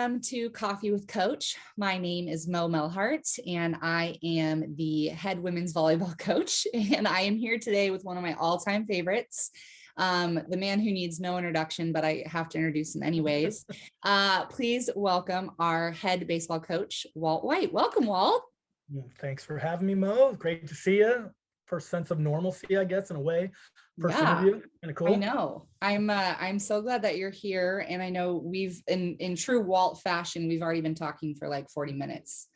Welcome to Coffee with Coach. My name is Mo Melhart, and I am the head women's volleyball coach. And I am here today with one of my all-time favorites, the man who needs no introduction, but I have to introduce him anyways. Please welcome our head baseball coach, Walt White. Welcome, Walt. Thanks for having me, Mo. Great to see you. First sense of normalcy, I guess, in a way. First interview, kind of cool. I know. I'm so glad that you're here, and I know we've in true Walt fashion, we've already been talking for like 40 minutes.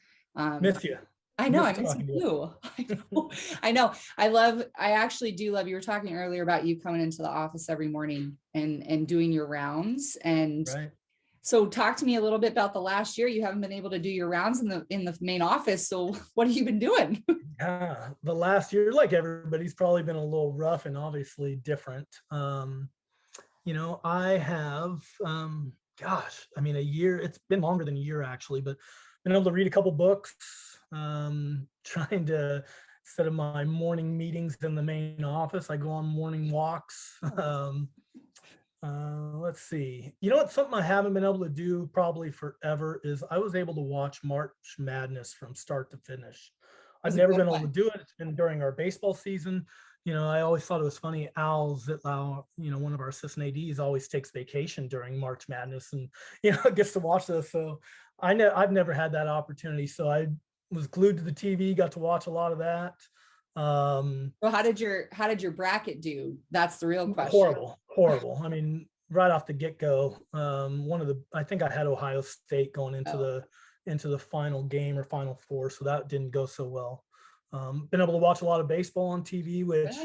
Miss you. I know. I miss you too. I know. I actually do love. You were talking earlier about you coming into the office every morning and doing your rounds. And right. So talk to me a little bit about the last year. You haven't been able to do your rounds in the main office. So what have you been doing? Yeah, the last year, like everybody's, probably been a little rough and obviously different. I have, a year, it's been longer than a year actually, but been able to read a couple books, trying to, instead of my morning meetings in the main office, I go on morning walks. Let's see. You know what? Something I haven't been able to do probably forever is I was able to watch March Madness from start to finish. I've never been able to do it. It's been during our baseball season. I always thought it was funny. Al Zitlau, one of our assistant ADs, always takes vacation during March Madness and, gets to watch this. So I've never had that opportunity. So I was glued to the TV, got to watch a lot of that. Well, how did your bracket do? That's the real question. Horrible. I mean, right off the get-go, I think I had Ohio State going into the final game or final four, so that didn't go so well. Been able to watch a lot of baseball on TV, which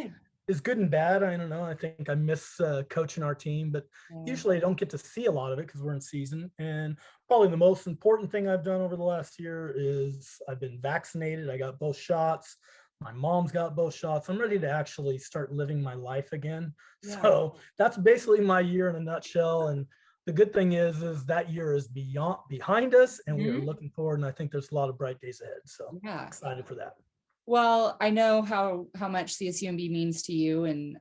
is good and bad. I don't know. I think I miss coaching our team, but usually I don't get to see a lot of it because we're in season. And probably the most important thing I've done over the last year is I've been vaccinated. I got both shots. My mom's got both shots. I'm ready to actually start living my life again. Yeah. So that's basically my year in a nutshell. And the good thing is that year is behind us, and we are looking forward. And I think there's a lot of bright days ahead. So excited for that. Well, I know how much CSUMB means to you, and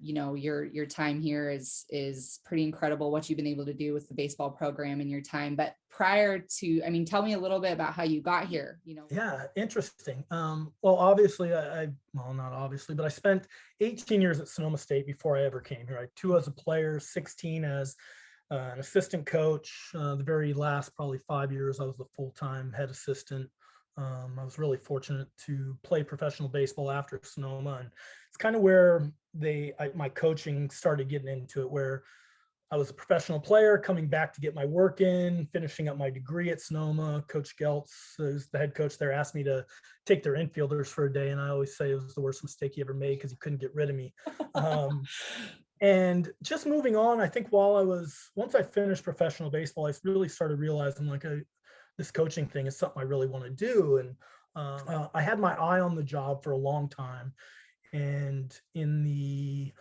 your time here is pretty incredible. What you've been able to do with the baseball program in your time. But prior to, tell me a little bit about how you got here. Yeah, interesting. Well, obviously, not obviously, but I spent 18 years at Sonoma State before I ever came here. I had 2 as a player, 16 as an assistant coach. The very last probably 5 years, I was the full-time head assistant. I was really fortunate to play professional baseball after Sonoma, and it's kind of where my coaching started getting into it, where I was a professional player coming back to get my work in, finishing up my degree at Sonoma. Coach Geltz, who's the head coach there, asked me to take their infielders for a day, and I always say it was the worst mistake he ever made because he couldn't get rid of me. And just moving on, I think once I finished professional baseball, I really started realizing this coaching thing is something I really want to do. And I had my eye on the job for a long time. And in the,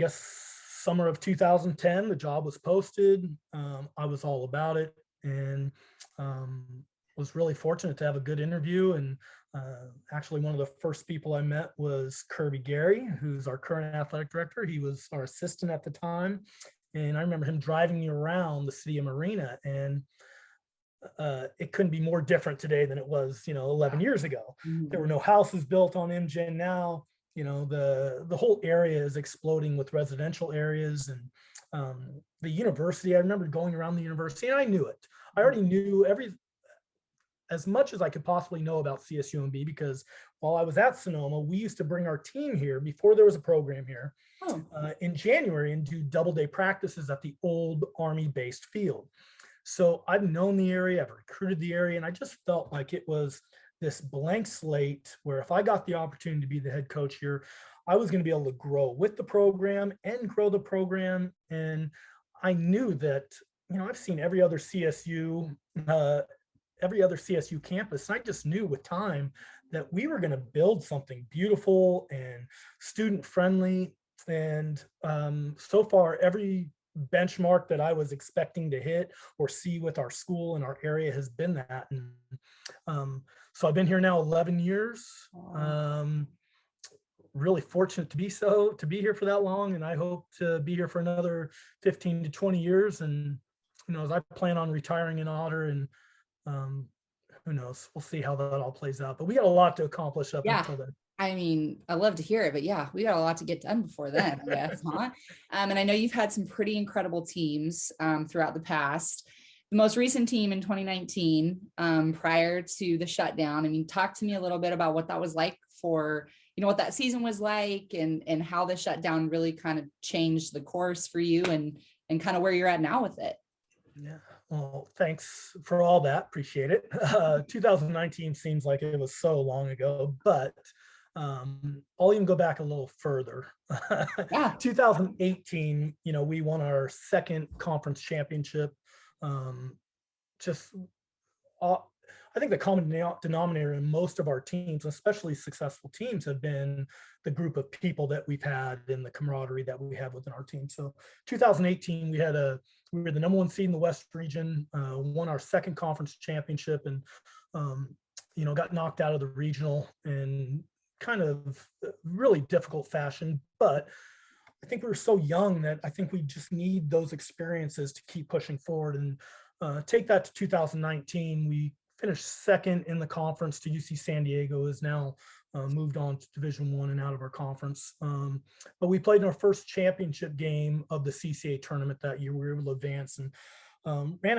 summer of 2010, the job was posted. I was all about it, and was really fortunate to have a good interview. And actually, one of the first people I met was Kirby Gary, who's our current athletic director. He was our assistant at the time. And I remember him driving me around the City of Marina, and it couldn't be more different today than it was, 11 years ago. There were no houses built on MGen now. The whole area is exploding with residential areas, and the university. I remember going around the university, and I knew it. I already knew as much as I could possibly know about CSUMB, because while I was at Sonoma, we used to bring our team here before there was a program here in January and do double-day practices at the old Army-based field. So I've known the area, I've recruited the area, and I just felt like it was this blank slate where if I got the opportunity to be the head coach here, I was going to be able to grow with the program and grow the program. And I knew that, I've seen every other CSU campus. And I just knew with time that we were going to build something beautiful and student friendly. And so far, every benchmark that I was expecting to hit or see with our school and our area has been that. And so I've been here now 11 years. Really fortunate to be here for that long, and I hope to be here for another 15 to 20 years. And who knows, I plan on retiring in Otter, and um, who knows, we'll see how that all plays out, but we got a lot to accomplish up Yeah. until then. I mean, I love to hear it, but yeah, we got a lot to get done before then, I guess, huh? And I know you've had some pretty incredible teams throughout the past. The most recent team in 2019, prior to the shutdown. I mean, talk to me a little bit about what that was like for, what that season was like, and how the shutdown really kind of changed the course for you, and kind of where you're at now with it. Yeah. Well, thanks for all that. Appreciate it. 2019 seems like it was so long ago, but I'll even go back a little further. Yeah. 2018, we won our second conference championship. Just I think the common denominator in most of our teams, especially successful teams, have been the group of people that we've had and the camaraderie that we have within our team. So 2018, we were the number one seed in the West region, won our second conference championship, and got knocked out of the regional in kind of really difficult fashion. But I think we were so young that I think we just need those experiences to keep pushing forward. And take that to 2019, we finished second in the conference to UC San Diego, is now moved on to Division I and out of our conference. But we played in our first championship game of the CCA tournament that year. We were able to advance, and ran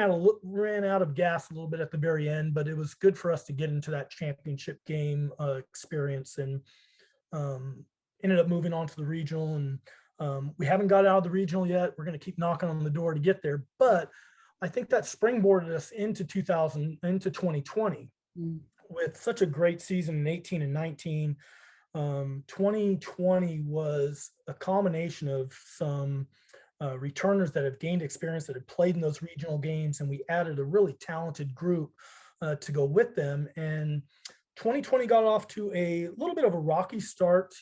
out of gas a little bit at the very end, but it was good for us to get into that championship game experience, and ended up moving on to the regional. And we haven't got out of the regional yet. We're going to keep knocking on the door to get there, but I think that springboarded us into 2020 with such a great season in 18 and 19. 2020 was a combination of some returners that have gained experience, that have played in those regional games, and we added a really talented group to go with them. And 2020 got off to a little bit of a rocky start,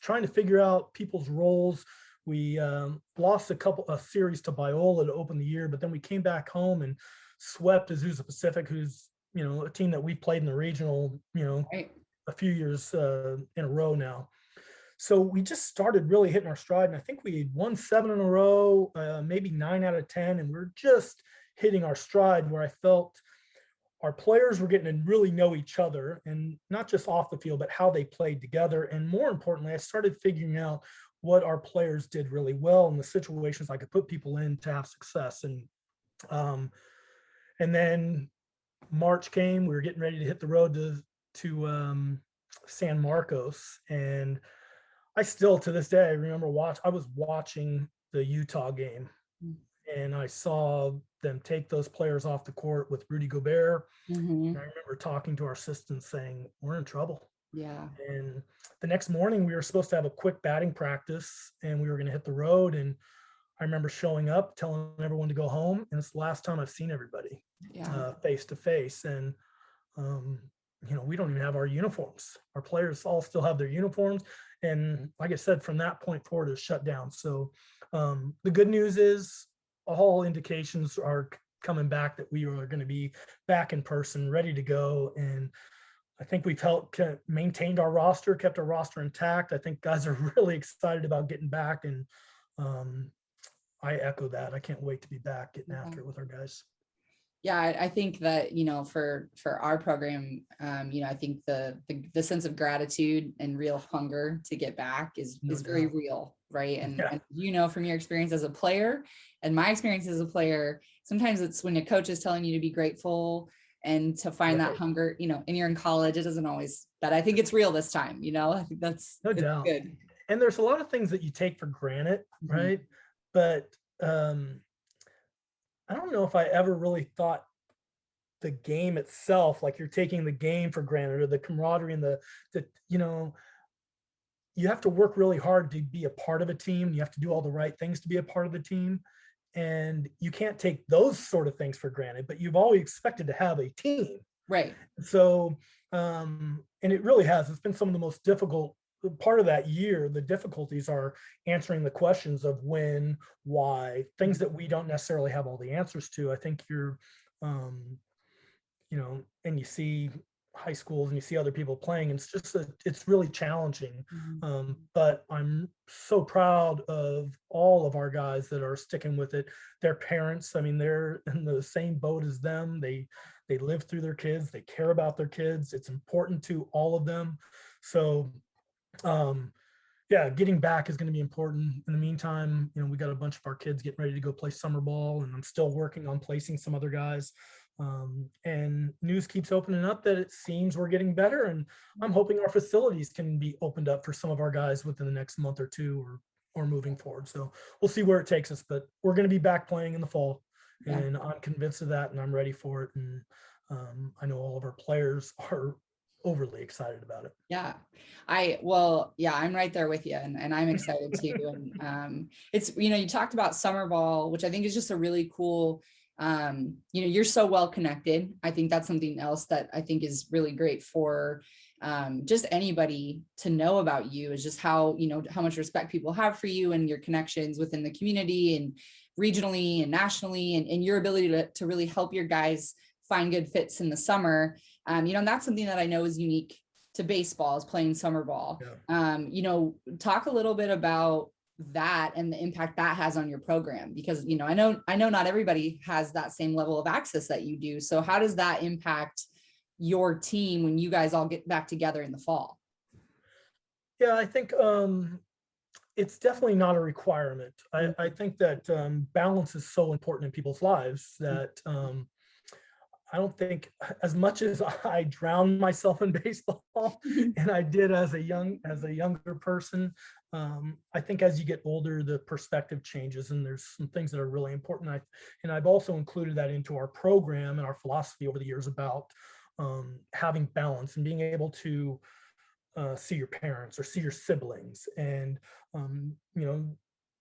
trying to figure out people's roles. We lost a series to Biola to open the year, but then we came back home and swept Azusa Pacific, who's a team that we've played in the regional, Right. a few years in a row now. So we just started really hitting our stride, and I think we won 7 in a row, maybe 9 out of 10, and we're just hitting our stride, where I felt our players were getting to really know each other, and not just off the field, but how they played together. And more importantly, I started figuring out what our players did really well and the situations I could put people in to have success. And then March came, we were getting ready to hit the road to San Marcos. And I still, to this day, I remember I was watching the Utah game, and I saw them take those players off the court with Rudy Gobert. Mm-hmm. And I remember talking to our assistants saying, we're in trouble. Yeah. And the next morning we were supposed to have a quick batting practice, and we were going to hit the road. And I remember showing up, telling everyone to go home. And it's the last time I've seen everybody face to face. And, we don't even have our uniforms. Our players all still have their uniforms. And like I said, from that point forward, it's shut down. So the good news is all indications are coming back that we are going to be back in person, ready to go. And I think we've maintained our roster, kept our roster intact. I think guys are really excited about getting back, and I echo that. I can't wait to be back getting after it with our guys. Yeah, I think that, for our program, I think the sense of gratitude and real hunger to get back is very real, right? And, and from your experience as a player and my experience as a player, sometimes it's when a coach is telling you to be grateful and to find that hunger, and you're in college, it doesn't always, but I think it's real this time, I think that's no doubt good. And there's a lot of things that you take for granted, right? But I don't know if I ever really thought the game itself, like you're taking the game for granted, or the camaraderie and the you have to work really hard to be a part of a team. You have to do all the right things to be a part of the team. And you can't take those sort of things for granted, but you've always expected to have a team. Right. So, and it really has, it's been some of the most difficult part of that year. The difficulties are answering the questions of when, why, things that we don't necessarily have all the answers to. I think you're, and you see high schools and you see other people playing, it's just it's really challenging. But I'm so proud of all of our guys that are sticking with it. Their parents, I mean, they're in the same boat as them. They live through their kids, they care about their kids. It's important to all of them. So yeah, getting back is going to be important. In the meantime, we got a bunch of our kids getting ready to go play summer ball, and I'm still working on placing some other guys. And news keeps opening up that it seems we're getting better, and I'm hoping our facilities can be opened up for some of our guys within the next month or two, or moving forward. So we'll see where it takes us, but we're going to be back playing in the fall, and I'm convinced of that, and I'm ready for it. And I know all of our players are overly excited about it. Yeah, I'm right there with you, and I'm excited too. And it's, you talked about summer ball, which I think is just a really cool, you're so well connected. I think that's something else that I think is really great for just anybody to know about you, is just how much respect people have for you and your connections within the community and regionally and nationally, and your ability to really help your guys find good fits in the summer. And that's something that I know is unique to baseball, is playing summer ball. Yeah. Talk a little bit about that and the impact that has on your program, because, I know not everybody has that same level of access that you do. So how does that impact your team when you guys all get back together in the fall? Yeah, I think it's definitely not a requirement. I think that balance is so important in people's lives that I don't think, as much as I drowned myself in baseball and I did as a younger person, I think as you get older, the perspective changes, and there's some things that are really important. And I've also included that into our program and our philosophy over the years about having balance and being able to see your parents or see your siblings, and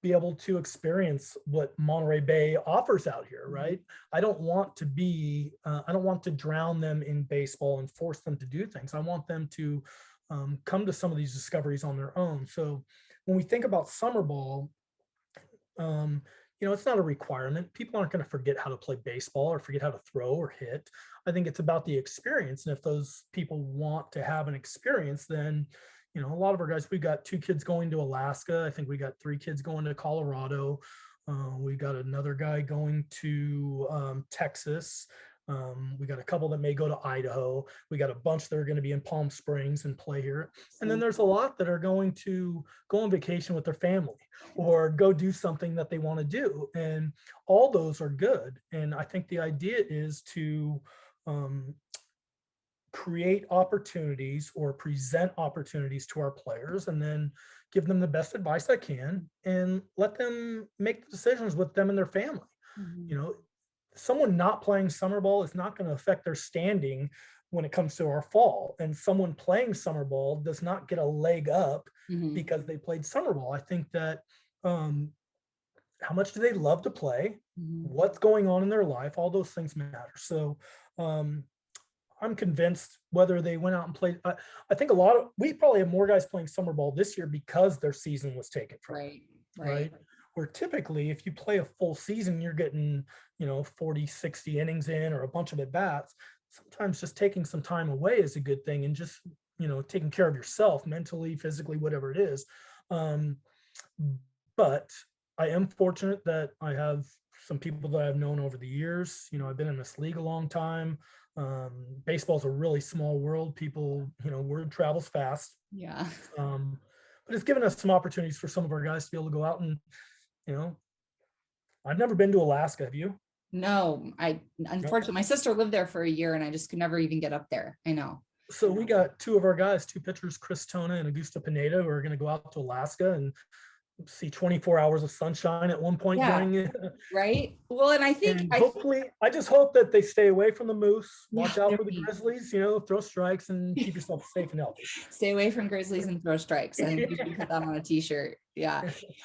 be able to experience what Monterey Bay offers out here, right? I don't want to drown them in baseball and force them to do things. I want them to come to some of these discoveries on their own. So when we think about summer ball, it's not a requirement. People aren't going to forget how to play baseball or forget how to throw or hit. I think it's about the experience. And if those people want to have an experience, then a lot of our guys, we got 2 kids going to Alaska. I think we got 3 kids going to Colorado. We got another guy going to Texas. We got a couple that may go to Idaho. We got a bunch that are going to be in Palm Springs and play here. And then there's a lot that are going to go on vacation with their family or go do something that they want to do. And all those are good. And I think the idea is to create opportunities or present opportunities to our players, and then give them the best advice I can and let them make the decisions with them and their family. Someone not playing summer ball is not going to affect their standing when it comes to our fall, and someone playing summer ball does not get a leg up because they played summer ball. I think that how much do they love to play, what's going on in their life, all those things matter. So I'm convinced whether they went out and played, I think we probably have more guys playing summer ball this year because their season was taken from them, right? Where typically if you play a full season, you're getting, 40, 60 innings in, or a bunch of at bats. Sometimes just taking some time away is a good thing, and just, taking care of yourself mentally, physically, whatever it is. But I am fortunate that I have some people that I've known over the years. I've been in this league a long time. Baseball's a really small world. People, word travels fast. Yeah. But it's given us some opportunities for some of our guys to be able to go out and, I've never been to Alaska. Have you? No, unfortunately, my sister lived there for a year and I just could never even get up there. I know. So we got 2 of our guys, 2 pitchers, Chris Tona and Augusto Pineda, who are going to go out to Alaska and see 24 hours of sunshine at one point during right. Well, and I think I just hope that they stay away from the moose, watch out for the grizzlies, throw strikes and keep yourself safe and healthy. Stay away from grizzlies and throw strikes. I think you should put that on a t-shirt. Yeah.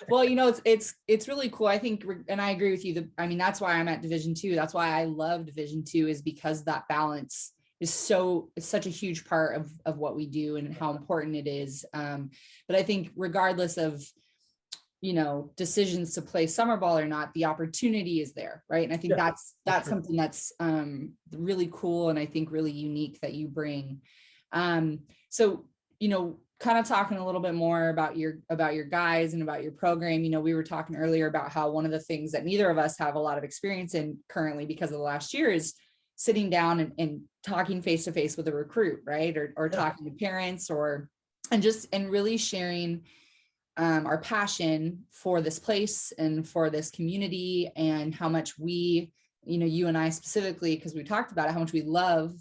Well, it's really cool. I think, and I agree with you. That's why I'm at Division II. That's why I love Division II, is because that balance is such a huge part of what we do and how important it is. But I think regardless of decisions to play summer ball or not, the opportunity is there, right? And I think Yeah, that's sure. something that's really cool and I think really unique that you bring. So kind of talking a little bit more about your guys and about your program. We were talking earlier about how one of the things that neither of us have a lot of experience in currently because of the last year is sitting down and talking face to face with a recruit, right? Or Yeah. talking to parents and really sharing our passion for this place and for this community, and how much we, you and I specifically, because we talked about it, how much we love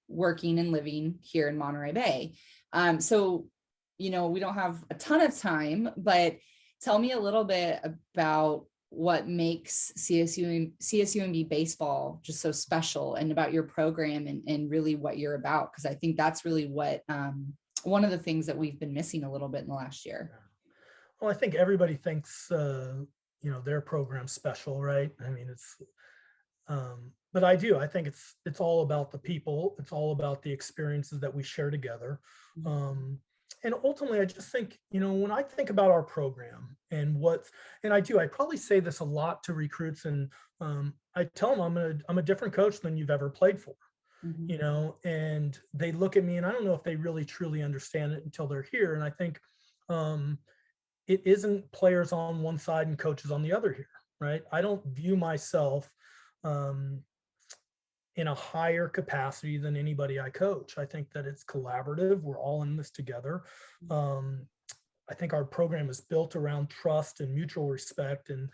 working and living here in Monterey Bay. So, we don't have a ton of time, but tell me a little bit about what makes CSUMB baseball just so special, and about your program and really what you're about. Because I think that's really what one of the things that we've been missing a little bit in the last year. Well, I think everybody thinks, their program's special, right? I mean, but I think it's all about the people. It's all about the experiences that we share together. And ultimately, I just think, when I think about our program and I probably say this a lot to recruits, and I tell them I'm a different coach than you've ever played for, and they look at me and I don't know if they really truly understand it until they're here. And I think, it isn't players on one side and coaches on the other here, right? I don't view myself in a higher capacity than anybody I coach. I think that it's collaborative. We're all in this together. I think our program is built around trust and mutual respect and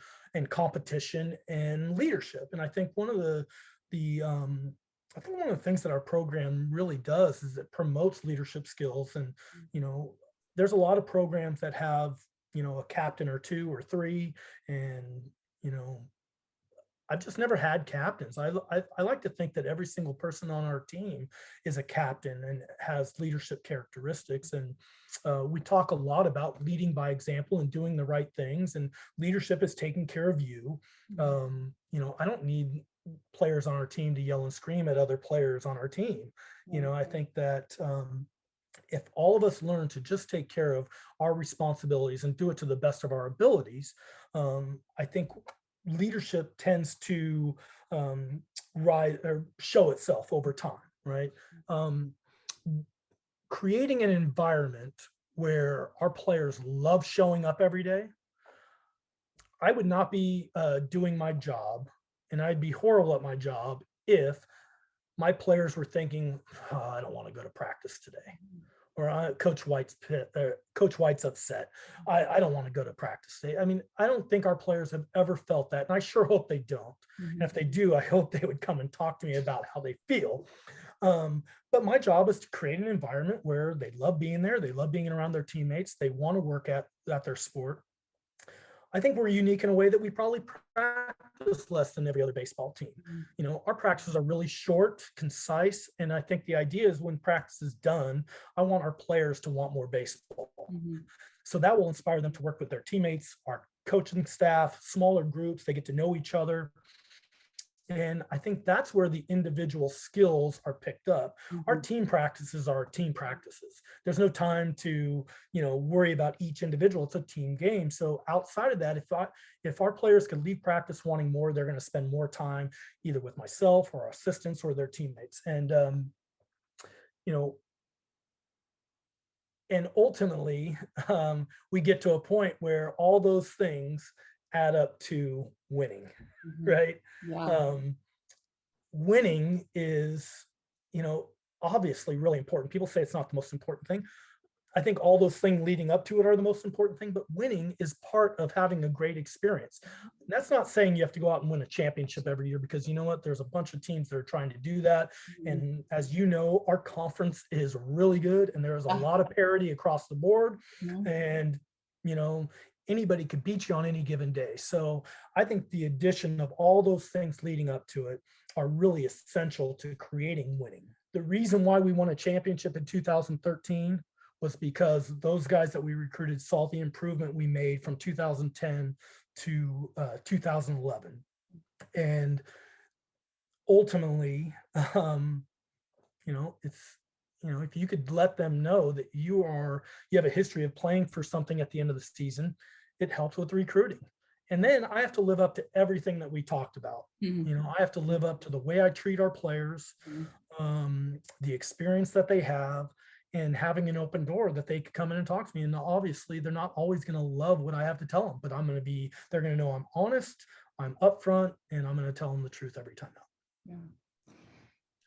competition and leadership. And I think one of the things that our program really does is it promotes leadership skills. And there's a lot of programs that have a captain or two or three, and I've just never had captains. I like to think that every single person on our team is a captain and has leadership characteristics. And we talk a lot about leading by example and doing the right things. And leadership is taking care of you. I don't need players on our team to yell and scream at other players on our team. I think that if all of us learn to just take care of our responsibilities and do it to the best of our abilities, I think leadership tends to rise or show itself over time, right? Creating an environment where our players love showing up every day. I would not be doing my job, and I'd be horrible at my job if my players were thinking, oh, I don't want to go to practice today. Or Coach White's upset. I don't want to go to practice today. I mean, I don't think our players have ever felt that, and I sure hope they don't. And if they do, I hope they would come and talk to me about how they feel. But my job is to create an environment where they love being there. They love being around their teammates. They want to work at their sport. I think we're unique in a way that we probably practice less than every other baseball team. Our practices are really short, concise, and I think the idea is when practice is done, I want our players to want more baseball. So that will inspire them to work with their teammates, our coaching staff, smaller groups. They get to know each other. And I think that's where the individual skills are picked up. Our team practices are team practices. There's no time to, worry about each individual. It's a team game. So outside of that, if our players could leave practice wanting more, they're going to spend more time either with myself or our assistants or their teammates. And, and ultimately, we get to a point where all those things add up to winning, right? Yeah. Winning is, obviously really important. People say it's not the most important thing. I think all those things leading up to it are the most important thing, but winning is part of having a great experience. And that's not saying you have to go out and win a championship every year, because you know what, there's a bunch of teams that are trying to do that. And as you know, our conference is really good and there's a lot of parity across the board. And, anybody could beat you on any given day. So I think the addition of all those things leading up to it are really essential to creating winning. The reason why we won a championship in 2013 was because those guys that we recruited saw the improvement we made from 2010 to 2011. And ultimately, if you could let them know that you have a history of playing for something at the end of the season, it helps with recruiting. And then I have to live up to everything that we talked about. Mhm. I have to live up to the way I treat our players, Mhm. the experience that they have, and having an open door that they could come in and talk to me. And obviously, they're not always going to love what I have to tell them, but they're going to know I'm honest, I'm upfront, and I'm going to tell them the truth every time. Yeah.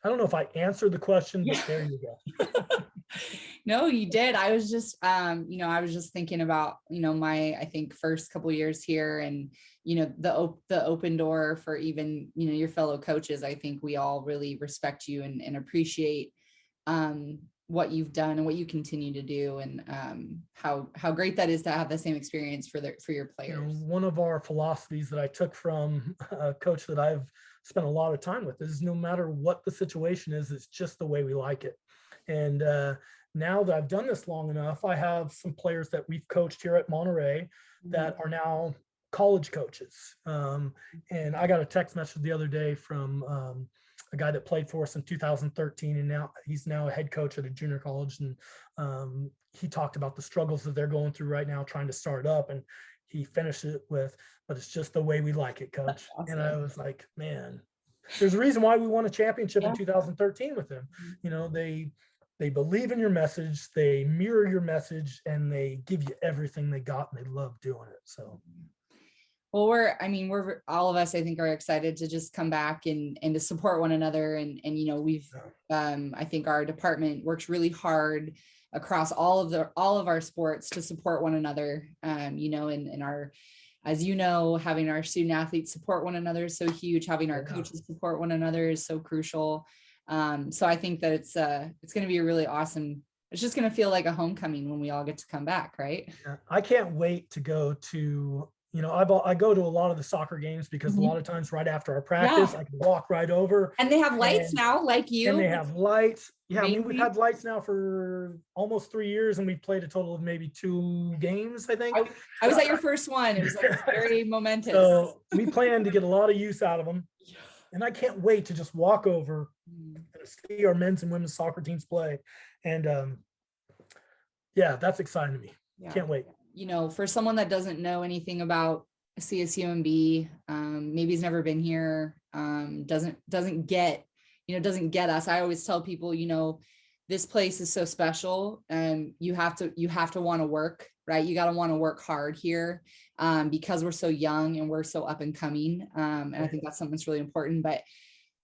I don't know if I answered the question, Yeah. but there you go. No, you did. I was just, I was just thinking about, my, I think first couple years here, and, the open door for even, your fellow coaches. I think we all really respect you and appreciate, what you've done and what you continue to do, and, how great that is to have the same experience for your players. One of our philosophies that I took from a coach that I've spent a lot of time with is no matter what the situation is, it's just the way we like it. And now that I've done this long enough, I have some players that we've coached here at Monterey that are now college coaches. And I got a text message the other day from a guy that played for us in 2013, and now he's a head coach at a junior college. And he talked about the struggles that they're going through right now, trying to start up. And he finished it with, "But it's just the way we like it, coach." Awesome. And I was like, man, there's a reason why we won a championship Yeah. in 2013 with them. They believe in your message, they mirror your message, and they give you everything they got, and they love doing it. So, well, we're all of us, I think, are excited to just come back and to support one another. And we've, I think our department works really hard across all of our sports to support one another. And our, as having our student athletes support one another is so huge. Having our coaches support one another is so crucial. So I think that it's going to be a really awesome. It's just going to feel like a homecoming when we all get to come back, right? I can't wait to go to. I go to a lot of the soccer games because a lot of times right after our practice, I can walk right over. And they have lights now, like you. And they have lights. Yeah, Maybe. I mean, we've had lights now for almost 3 years, and we played a total of maybe 2 games, I think. I was at your first one. It was like very momentous. So we plan to get a lot of use out of them. And I can't wait to just walk over and see our men's and women's soccer teams play. And that's exciting to me. Yeah. Can't wait. For someone that doesn't know anything about CSUMB, maybe he's never been here, doesn't get us. I always tell people, this place is so special, and you have to want to work, right? You got to want to work hard here, because we're so young and we're so up and coming. And I think that's something that's really important. But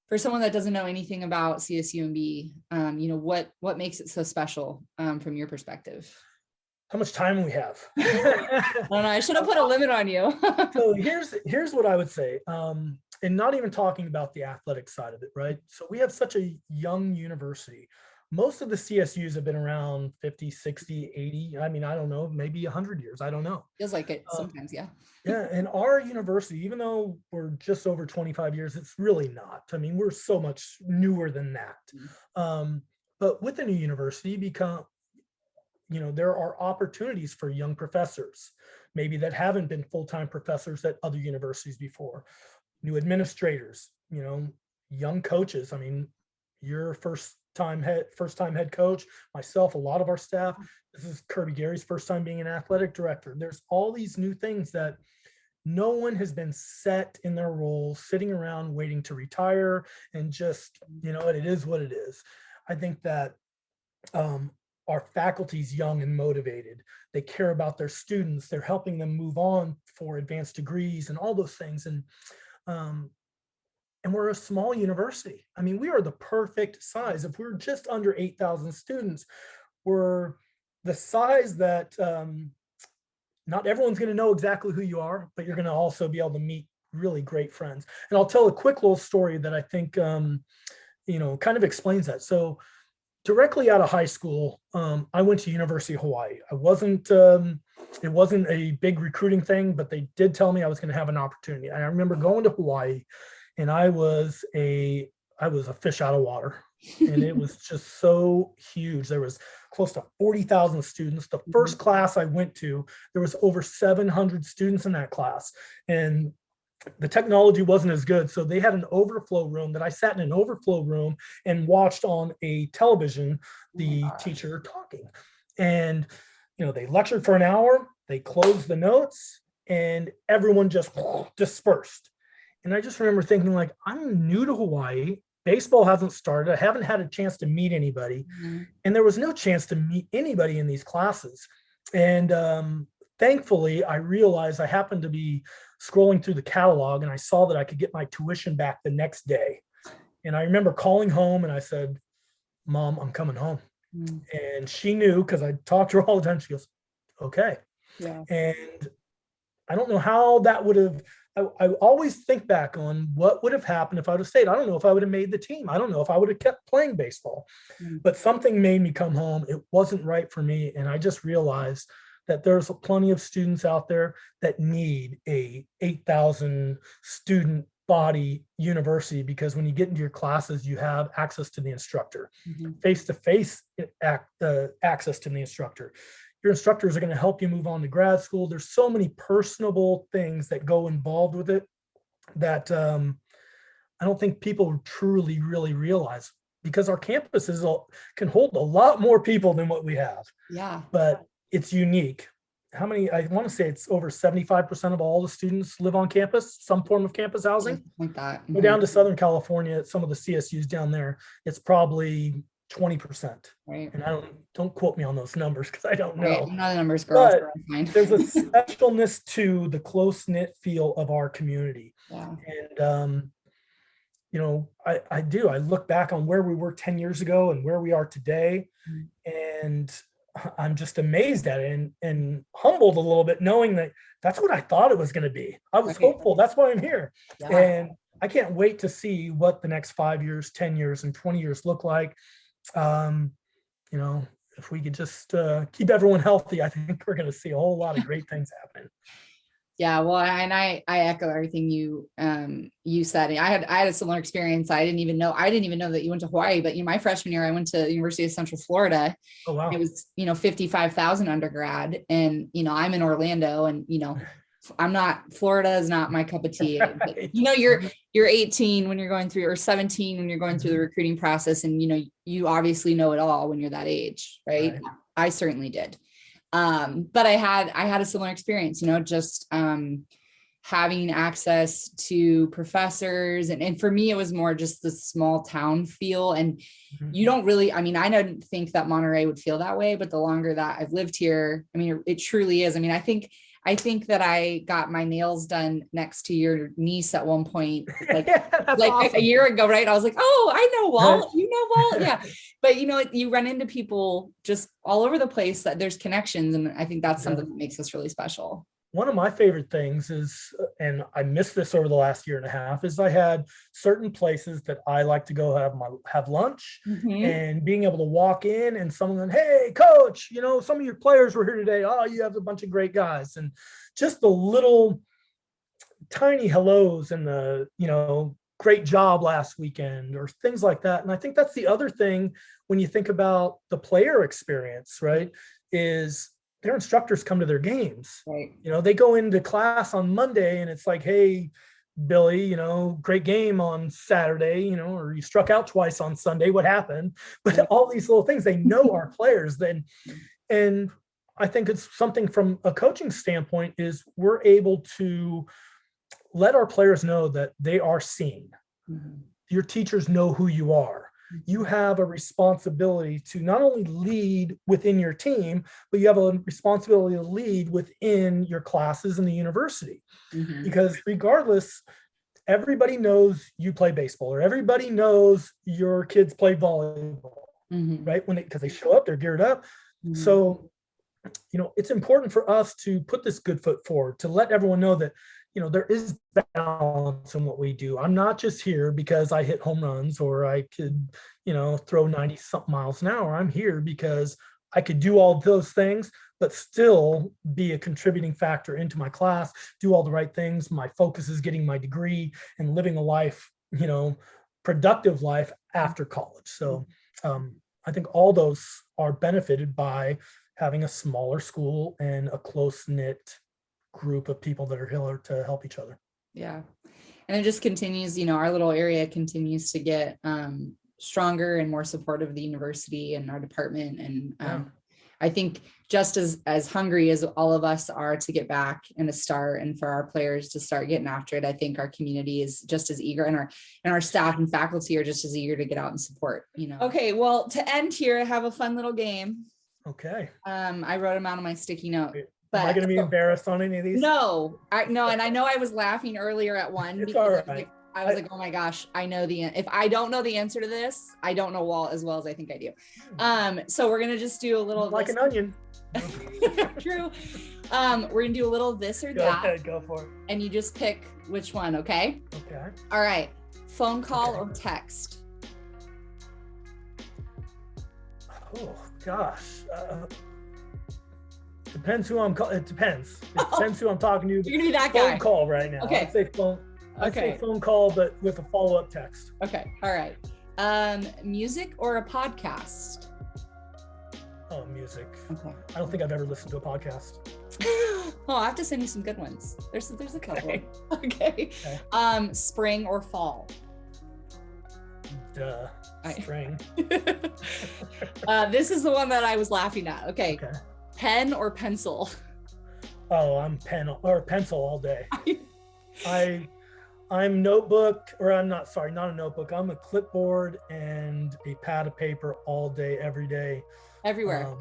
for someone that doesn't know anything about CSUMB, what makes it so special, from your perspective? How much time we have? I don't know. I should have put a limit on you. So here's what I would say. And not even talking about the athletic side of it, right? So we have such a young university. Most of the CSUs have been around 50, 60, 80. I mean, I don't know, maybe 100 years. I don't know. Feels like it sometimes, yeah. Yeah. And our university, even though we're just over 25 years, it's really not. I mean, we're so much newer than that. But with a new university, there are opportunities for young professors, maybe that haven't been full-time professors at other universities before, new administrators, young coaches. I mean, your first time head coach, myself, a lot of our staff. This is Kirby Gary's first time being an athletic director. There's all these new things that no one has been set in their role, sitting around waiting to retire, and just, it is what it is. I think that our faculty is young and motivated. They care about their students. They're helping them move on for advanced degrees and all those things. And we're a small university. I mean, we are the perfect size. If we're just under 8,000 students, we're the size that not everyone's going to know exactly who you are, but you're going to also be able to meet really great friends. And I'll tell a quick little story that I think, kind of explains that. So directly out of high school, I went to University of Hawaii. It wasn't a big recruiting thing, but they did tell me I was going to have an opportunity. And I remember going to Hawaii, and I was a fish out of water, and it was just so huge. There was close to 40,000 students. The first class I went to, there was over 700 students in that class, and the technology wasn't as good. So they had an overflow room that I sat in an overflow room and watched on a television, the teacher talking. And, they lectured for an hour, they closed the notes, and everyone just dispersed. And I just remember thinking, like, I'm new to Hawaii. Baseball hasn't started. I haven't had a chance to meet anybody. Mhm. And there was no chance to meet anybody in these classes. And thankfully, I realized I happened to be scrolling through the catalog and I saw that I could get my tuition back the next day. And I remember calling home and I said, Mom, I'm coming home. Mm. And she knew because I talked to her all the time. She goes, okay. Yeah. And I don't know how that would have, I always think back on what would have happened if I would have stayed. I don't know if I would have made the team. I don't know if I would have kept playing baseball, Mm. but something made me come home. It wasn't right for me. And I just realized that there's plenty of students out there that need a 8,000 student body university, because when you get into your classes, you have access to the instructor, face-to-face access to the instructor. Your instructors are going to help you move on to grad school. There's so many personable things that go involved with it that I don't think people truly really realize, because our campuses can hold a lot more people than what we have. Yeah. But it's unique. How many, I want to say it's over 75% of all the students live on campus, some form of campus housing. Like that. Go down to Southern California, some of the CSUs down there, it's probably 20%. Right. And I don't quote me on those numbers because I don't Right. know. I'm not a numbers girl. But So I'm fine. there's a specialness to the close-knit feel of our community. Yeah. And you know, I do. I look back on where we were 10 years ago and where we are today, and I'm just amazed at it and humbled a little bit, knowing that that's what I thought it was going to be. I was hopeful. That's why I'm here. Yeah. And I can't wait to see what the next 5 years, 10 years, and 20 years look like. You know, if we could just keep everyone healthy, I think we're going to see a whole lot of great things happen. Yeah, well, and I echo everything you said. I had a similar experience. I didn't even know that you went to Hawaii, but my freshman year I went to the University of Central Florida. Oh wow. It was 55,000 undergrad, and I'm in Orlando, and Florida is not my cup of tea. But, you're 18 when you're going through, or 17 when you're going through the recruiting process, and you obviously know it all when you're that age, right? I certainly did. But I had a similar experience, just having access to professors, and for me it was more just the small town feel. And you don't really, I don't think that Monterey would feel that way, but the longer that I've lived here, it truly is. I think that I got my nails done next to your niece at one point, like awesome. A year ago, right? I was like, oh, I know Walt, right. You know Walt, yeah. But you run into people just all over the place, that there's connections, and I think that's something that makes us really special. One of my favorite things is, and I missed this over the last year and a half, is I had certain places that I like to go have lunch, and being able to walk in and someone, hey, coach, some of your players were here today. Oh, you have a bunch of great guys. And just the little tiny hellos and the, great job last weekend, or things like that. And I think that's the other thing when you think about the player experience, right, is their instructors come to their games. Right. They go into class on Monday and it's like, hey, Billy, great game on Saturday, or you struck out twice on Sunday. What happened? But all these little things, they know our players then. And I think it's something from a coaching standpoint is we're able to let our players know that they are seen. Your teachers know who you are. You have a responsibility to not only lead within your team, but you have a responsibility to lead within your classes in the university. Because regardless, everybody knows you play baseball, or everybody knows your kids play volleyball, right? Because they show up, they're geared up. So, it's important for us to put this good foot forward, to let everyone know that there is balance in what we do. I'm not just here because I hit home runs, or I could, throw 90 something miles an hour. I'm here because I could do all those things, but still be a contributing factor into my class, do all the right things. My focus is getting my degree and living a life, productive life after college. So I think all those are benefited by having a smaller school and a close-knit group of people that are here to help each other. Yeah. And it just continues, our little area continues to get stronger and more supportive of the university and our department. And I think just as hungry as all of us are to get back and to start, and for our players to start getting after it, I think our community is just as eager, and our staff and faculty are just as eager to get out and support, Okay, well, to end here, I have a fun little game. Okay. I wrote them out on my sticky note. Am I going to be embarrassed on any of these? No, and I know I was laughing earlier at one. It's all right. I was like, oh my gosh, I know if I don't know the answer to this, I don't know Walt as well as I think I do. So we're going to just do a little. Like an onion. True. We're going to do a little this or that. Go ahead, go for it. And you just pick which one, okay? Okay. All right. Phone call or text? Oh, gosh. Depends who I'm calling. It depends. It depends who I'm talking to. You're going to be that phone guy. Call right now. Okay. I'd say phone. I'd say phone call, but with a follow-up text. Okay. All right. Music or a podcast? Oh, music. Okay. I don't think I've ever listened to a podcast. Oh, I have to send you some good ones. There's a couple. Okay. Spring or fall? Duh. Spring. This is the one that I was laughing at. Okay. Pen or pencil? Oh, I'm pencil all day. I'm notebook, or I'm not a notebook. I'm a clipboard and a pad of paper all day, every day. Everywhere.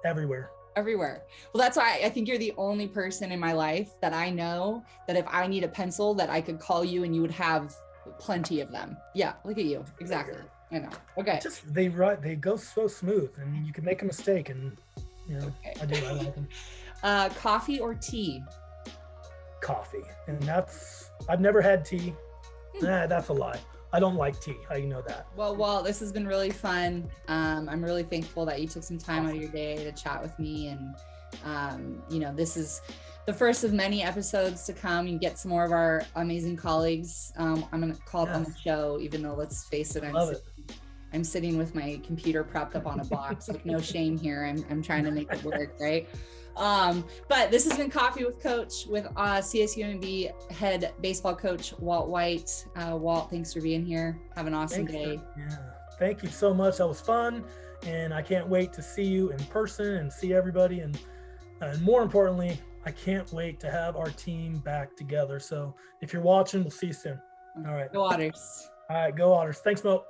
Everywhere. Well, that's why I think you're the only person in my life that I know that if I need a pencil, that I could call you and you would have plenty of them. Yeah, look at you. Exactly. I know. Okay. They go so smooth, and you can make a mistake, and I like them. Coffee or tea? Coffee, and I've never had tea. That's a lie. I don't like tea. How you know that? Well, Walt, this has been really fun. I'm really thankful that you took some time out of your day to chat with me, and this is the first of many episodes to come. You get some more of our amazing colleagues. I'm gonna call it on the show, even though, let's face it, I'm sitting with my computer propped up on a box. Like, no shame here. I'm trying to make it work, right? But this has been Coffee with Coach with CSUMB head baseball coach Walt White. Walt, thanks for being here. Have an awesome day. Thank you so much. That was fun, and I can't wait to see you in person and see everybody. And more importantly, I can't wait to have our team back together. So if you're watching, we'll see you soon. All right. Go Otters. All right, go Otters. Thanks, Mo.